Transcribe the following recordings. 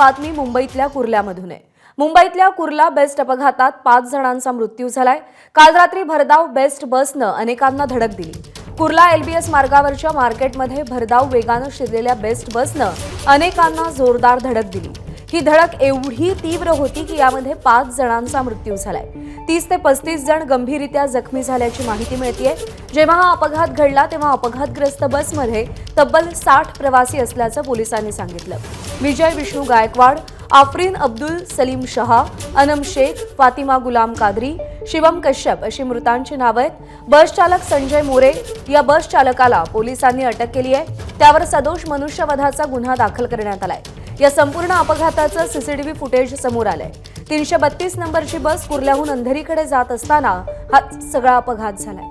बातमी मुंबईतल्या कुर्ल्यामधून आहे। मुंबईतल्या कुर्ला बेस्ट अपघातात 5 जणांचा मृत्यू झालाय। काल रात्री भरधाव बेस्ट बसनं अनेकांना धडक दिली। कुर्ला एलबीएस मार्गावरच्या मार्केटमध्ये भरधाव वेगानं शिरलेल्या बेस्ट बसनं अनेकांना जोरदार धडक दिली। ही धडक एवढी तीव्र होती की यामध्ये 5 जणांचा मृत्यू झालाय। 30 ते 35 जण गंभीररीत्या जखमी झाल्याची माहिती मिळतेय। जेव्हा हा अपघात घडला तेव्हा अपघातग्रस्त बसमध्ये तब्बल 60 प्रवासी असल्याचं पोलिसांनी सांगितलं। विजय विष्णू गायकवाड, आफरीन अब्दुल सलीम शहा, अनम शेख, फातिमा गुलाम कादरी, शिवम कश्यप अशी मृतांची नावं आहेत। बस चालक संजय मोरे या बस चालकाला पोलिसांनी अटक केली आहे। त्यावर सदोष मनुष्यवधाचा गुन्हा दाखल करण्यात आलाय। या संपूर्ण अपघाताचं सीसीटीव्ही फुटेज समोर आलंय। 332 नंबरची बस कुर्ल्याहून अंधेरीकडे जात असताना हा सगळा अपघात झालाय।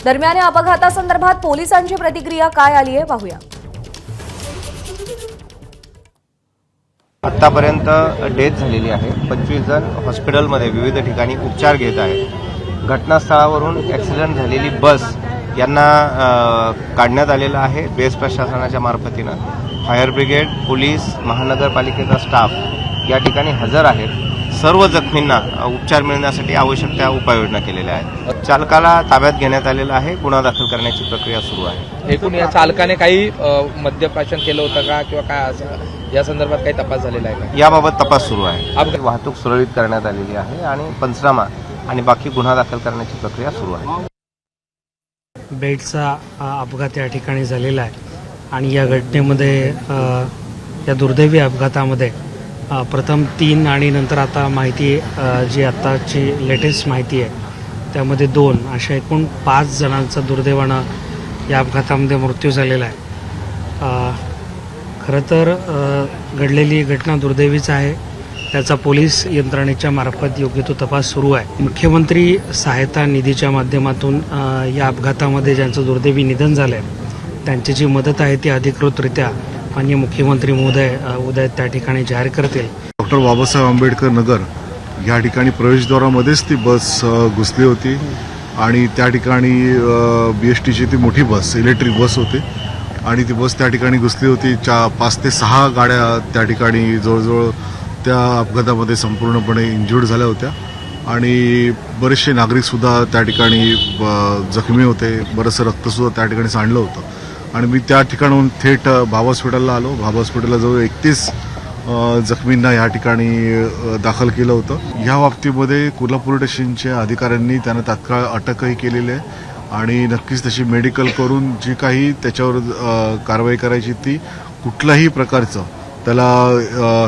दरम्यान या अपघातासंदर्भात पोलिसांची प्रतिक्रिया काय आली आहे पाहूया। आतापर्यंत डेथ झालेली आहे। 25 जण हॉस्पिटलमध्ये विविध ठिकाणी उपचार घेत आहेत। घटनास्थळावरून ॲक्सिडेंट झालेली बस यांना काढण्यात आलेलं आहे। बेस्ट प्रशासनाच्या मार्फतीनं फायर ब्रिगेड, पोलीस, महानगरपालिकेचा स्टाफ या ठिकाणी हजर आहेत। सर्व जखमींना उपचार मिळण्यासाठी आवश्यक त्या उपाययोजना केलेल्या आहेत। चालकाला ताब्यात घेण्यात आलेलं आहे। गुन्हा दाखल करण्याची प्रक्रिया सुरू आहे। एकूण या चालकाने काही मद्यप्राशन केलं होतं का किंवा काय असं या संदर्भात काही तपास झालेला आहे का? याबाबत तपास सुरू आहे। वाहतूक सुरळीत करण्यात आलेली आहे आणि पंचनामा आणि बाकी गुन्हा दाखल करण्याची प्रक्रिया सुरू आहे। बेटचा अपघात या ठिकाणी झालेला आहे आणि या घटनेमध्ये या दुर्दैवी अपघातामध्ये प्रथम 3 आणि नंतर आता माहिती जी आत्ताची लेटेस्ट माहिती आहे त्यामध्ये 2 अशा एकूण 5 जणांचा दुर्दैवानं या अपघातामध्ये मृत्यू झालेला आहे। खरं तर घडलेली घटना दुर्दैवीच आहे। त्याचा पोलीस यंत्रणेच्या मार्फत योग्य तो तपास सुरू आहे। मुख्यमंत्री सहायता निधीच्या माध्यमातून या अपघातामध्ये ज्यांचं दुर्दैवी निधन झालं आहे त्यांची जी मदत आहे ती अधिकृतरित्या माननीय मुख्यमंत्री महोदय उद्या त्या ठिकाणी जाहीर करतील। डॉक्टर बाबासाहेब आंबेडकर नगर या ठिकाणी प्रवेशद्वारामध्येच ती बस घुसली होती आणि त्या ठिकाणी BSTची ती मोठी बस इलेक्ट्रिक बस होती आणि ती बस त्या ठिकाणी घुसली होती। 5 ते 6 गाड्या त्या ठिकाणी जवळजवळ त्या अपघातामध्ये संपूर्णपणे इंज्युर्ड झाल्या होत्या आणि बरेचसे नागरिकसुद्धा त्या ठिकाणी जखमी होते। बरंचसं रक्तसुद्धा त्या ठिकाणी सांडलं होतं आणि मी त्या ठिकाणाहून थेट भाभा हॉस्पिटलला आलो। भाभा हॉस्पिटलला जवळ 31 जखमींना या ठिकाणी दाखल केलं होतं। या बाबतीमध्ये कुर्ला पोलीस स्टेशनच्या अधिकाऱ्यांनी त्यांना तात्काळ अटकही केलेली आहे आणि नक्कीच तशी मेडिकल करून जी काही त्याच्यावर कारवाई करायची ती कुठल्याही प्रकारचं त्याला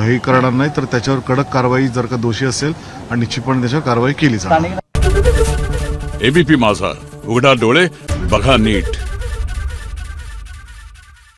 हे करणार नाही तर त्याच्यावर कडक कारवाई जर का दोषी असेल आणि निश्चितपणे त्याच्यावर कारवाई केली जाणार। एबीपी माझा, उघडा डोळे बघा नीट।